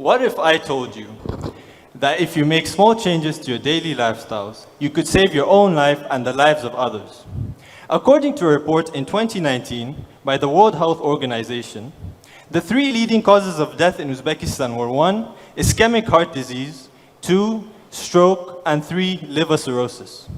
What if I told you that if you make small changes to your daily lifestyles, you could save your own life and the lives of others? According to a report in 2019 by the World Health Organization, the 3 leading causes of death in Uzbekistan were 1, ischemic heart disease, 2, stroke, and 3, liver cirrhosis.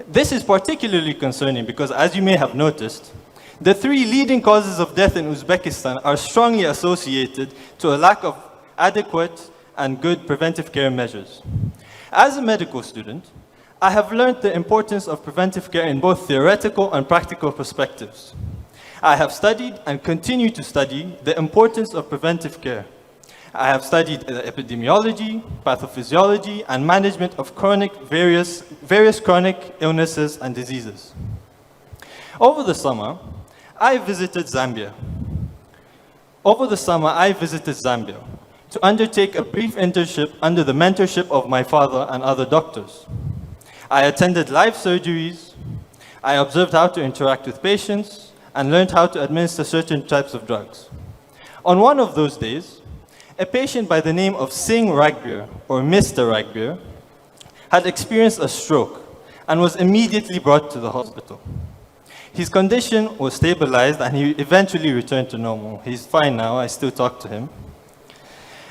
This is particularly concerning because, as you may have noticed, the 3 leading causes of death in Uzbekistan are strongly associated to a lack of adequate and good preventive care measures. As a medical student, I have learned the importance of preventive care in both theoretical and practical perspectives. I have studied and continue to study the importance of preventive care. I have studied epidemiology, pathophysiology, and management of various chronic illnesses and diseases. Over the summer, I visited Zambia to undertake a brief internship under the mentorship of my father and other doctors. I attended live surgeries, I observed how to interact with patients, and learned how to administer certain types of drugs. On one of those days, a patient by the name of Singh Ragbir, or Mr. Ragbir, had experienced a stroke and was immediately brought to the hospital. His condition was stabilized and he eventually returned to normal. He's fine now, I still talk to him.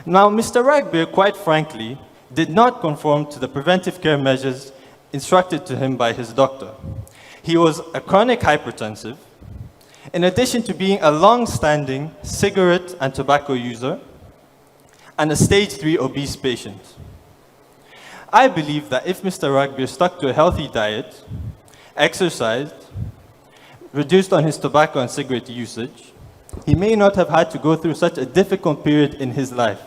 Now, Mr. Ragbir, quite frankly, did not conform to the preventive care measures instructed to him by his doctor. He was a chronic hypertensive, in addition to being a long-standing cigarette and tobacco user, and a stage 3 obese patient. I believe that if Mr. Ragbir stuck to a healthy diet, exercised, reduced on his tobacco and cigarette usage, he may not have had to go through such a difficult period in his life.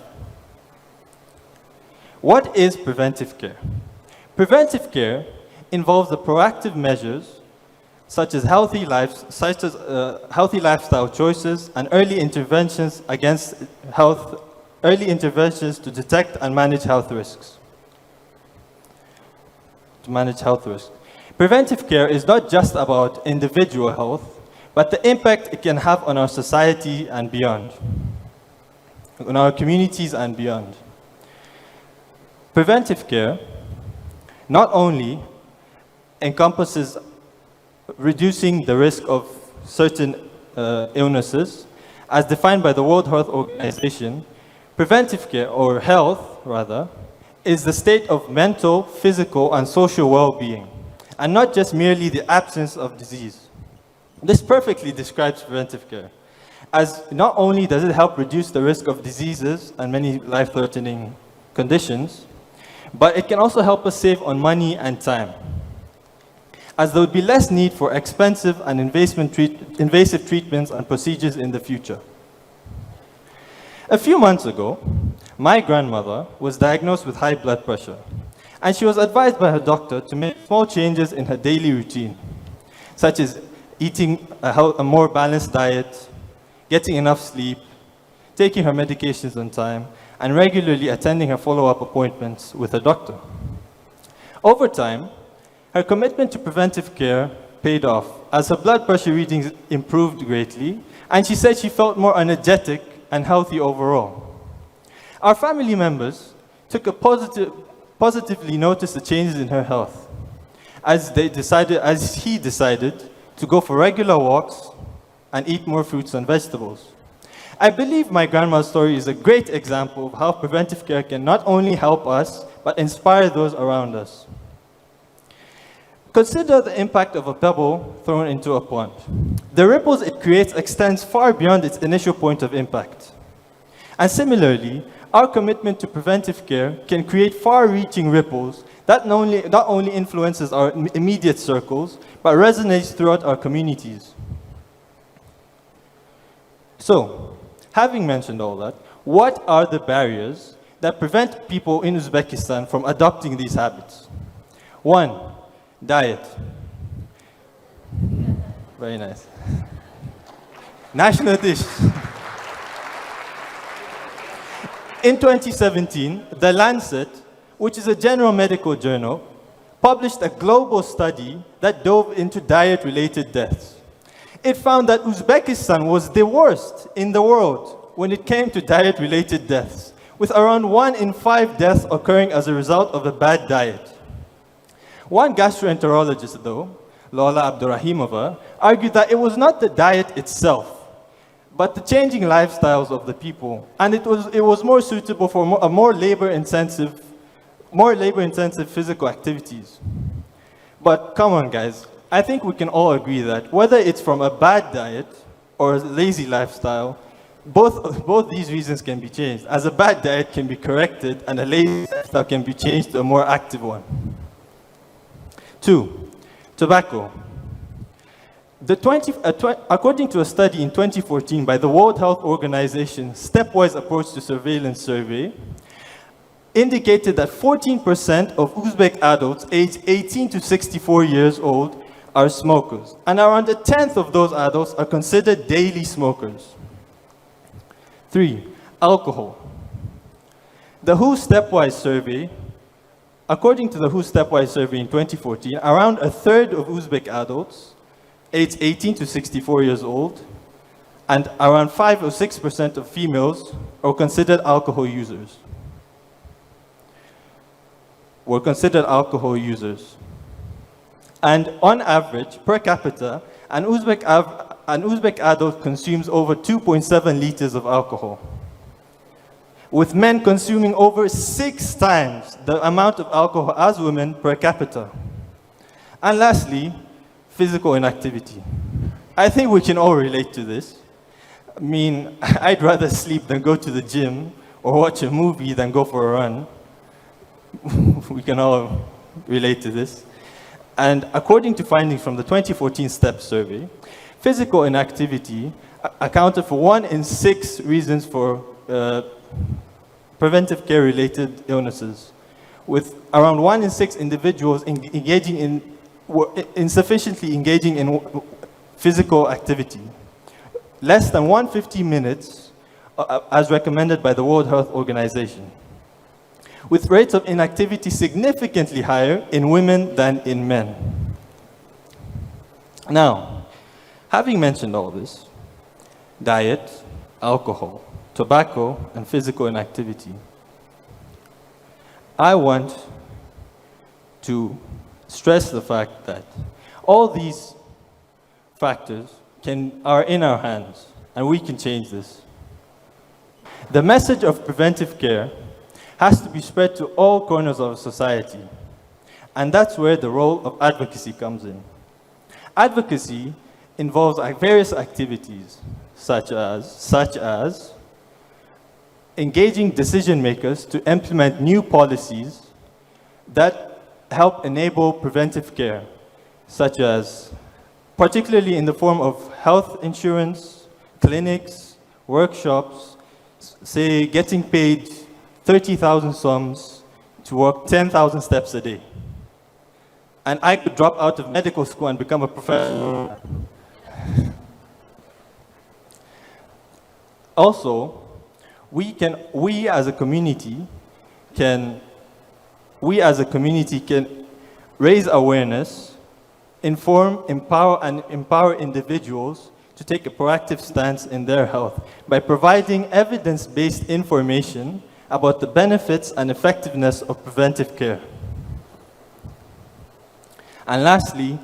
What is preventive care? Preventive care involves the proactive measures such as healthy lifestyle choices and early interventions to detect and manage health risks. Preventive care is not just about individual health, but the impact it can have on our society and beyond, on our communities and beyond. Preventive care not only encompasses reducing the risk of certain illnesses, as defined by the World Health Organization. Preventive care, or health rather, is the state of mental, physical, and social well-being, and not just merely the absence of disease. This perfectly describes preventive care, as not only does it help reduce the risk of diseases and many life-threatening conditions, but it can also help us save on money and time, as there would be less need for expensive and invasive treatments and procedures in the future. A few months ago, my grandmother was diagnosed with high blood pressure, and she was advised by her doctor to make small changes in her daily routine, such as eating a more balanced diet, getting enough sleep, taking her medications on time, and regularly attending her follow-up appointments with her doctor. Over time, her commitment to preventive care paid off, as her blood pressure readings improved greatly, and she said she felt more energetic and healthy overall. Our family members took a positively noticed the changes in her health, as he decided to go for regular walks and eat more fruits and vegetables. I believe my grandma's story is a great example of how preventive care can not only help us, but inspire those around us. Consider the impact of a pebble thrown into a pond. The ripples it creates extends far beyond its initial point of impact. And similarly, our commitment to preventive care can create far-reaching ripples that not only influences our immediate circles, but resonates throughout our communities. So, having mentioned all that, what are the barriers that prevent people in Uzbekistan from adopting these habits? 1, diet. Very nice. National dish. In 2017, The Lancet, which is a general medical journal, published a global study that dove into diet-related deaths. It found that Uzbekistan was the worst in the world when it came to diet-related deaths, with around 1 in 5 deaths occurring as a result of a bad diet. One gastroenterologist, though, Lola Abdurahimova, argued that it was not the diet itself, but the changing lifestyles of the people, and it was more suitable for more labor-intensive physical activities. But come on, guys, I think we can all agree that whether it's from a bad diet or a lazy lifestyle, both these reasons can be changed, as a bad diet can be corrected and a lazy lifestyle can be changed to a more active one. 2, tobacco. According to a study in 2014 by the World Health Organization Stepwise Approach to Surveillance Survey, indicated that 14% of Uzbek adults aged 18 to 64 years old are smokers, and around a tenth of those adults are considered daily smokers. 3, alcohol. The WHO Stepwise Survey, according to the WHO Stepwise Survey in 2014, around a third of Uzbek adults aged 18 to 64 years old, and around 5 or 6% of females are considered alcohol users. And on average, per capita, an Uzbek adult consumes over 2.7 liters of alcohol, with men consuming over 6 times the amount of alcohol as women per capita. And lastly, physical inactivity. I think we can all relate to this. I mean, I'd rather sleep than go to the gym or watch a movie than go for a run. We can all relate to this. And according to findings from the 2014 STEP survey, physical inactivity accounted for 1 in 6 reasons for preventive care-related illnesses, with around 1 in 6 individuals insufficiently engaging in physical activity. Less than 150 minutes, as recommended by the World Health Organization, with rates of inactivity significantly higher in women than in men. Now, having mentioned all this, diet, alcohol, tobacco, and physical inactivity, I want to stress the fact that all these factors are in our hands, and we can change this. The message of preventive care has to be spread to all corners of society, and that's where the role of advocacy comes in. Advocacy involves various activities, such as engaging decision makers to implement new policies that help enable preventive care, such as, particularly in the form of health insurance, clinics, workshops, say getting paid 30,000 soms to walk 10,000 steps a day. And I could drop out of medical school and become a professional. Also, we as a community can raise awareness, empower individuals to take a proactive stance in their health by providing evidence-based information about the benefits and effectiveness of preventive care. And lastly,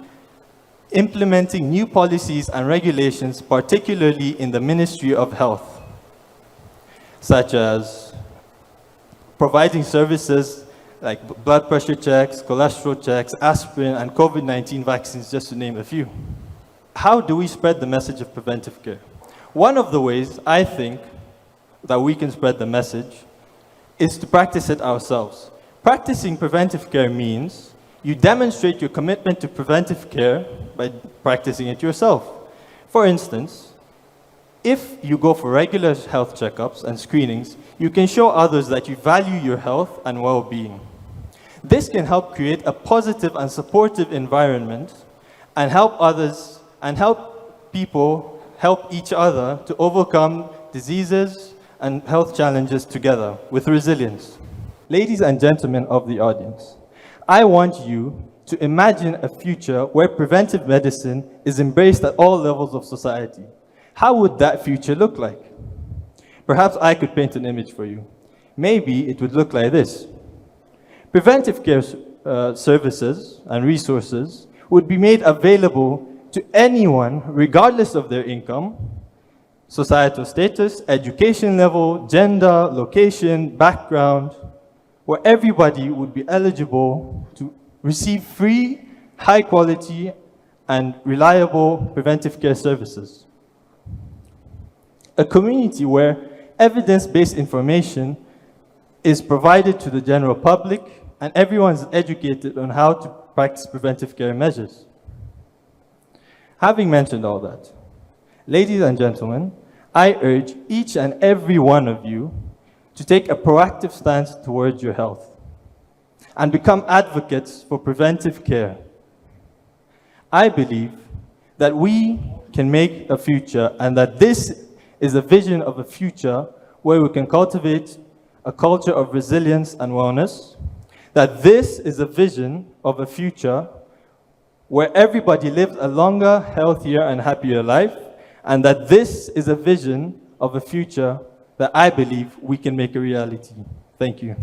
implementing new policies and regulations, particularly in the Ministry of Health, such as providing services like blood pressure checks, cholesterol checks, aspirin, and COVID-19 vaccines, just to name a few. How do we spread the message of preventive care? One of the ways I think that we can spread the message is to practice it ourselves. Practicing preventive care means you demonstrate your commitment to preventive care by practicing it yourself. For instance, if you go for regular health checkups and screenings, you can show others that you value your health and well-being. This can help create a positive and supportive environment and help people help each other to overcome diseases and health challenges together with resilience. Ladies and gentlemen of the audience, I want you to imagine a future where preventive medicine is embraced at all levels of society. How would that future look like? Perhaps I could paint an image for you. Maybe it would look like this. Preventive care services and resources would be made available to anyone regardless of their income, societal status, education level, gender, location, background, where everybody would be eligible to receive free, high quality, and reliable preventive care services. A community where evidence-based information is provided to the general public and everyone is educated on how to practice preventive care measures. Having mentioned all that, ladies and gentlemen, I urge each and every one of you to take a proactive stance towards your health and become advocates for preventive care. I believe that we can make a future and that this is a vision of a future where we can cultivate a culture of resilience and wellness, that this is a vision of a future where everybody lives a longer, healthier, and happier life, and that this is a vision of a future that I believe we can make a reality. Thank you.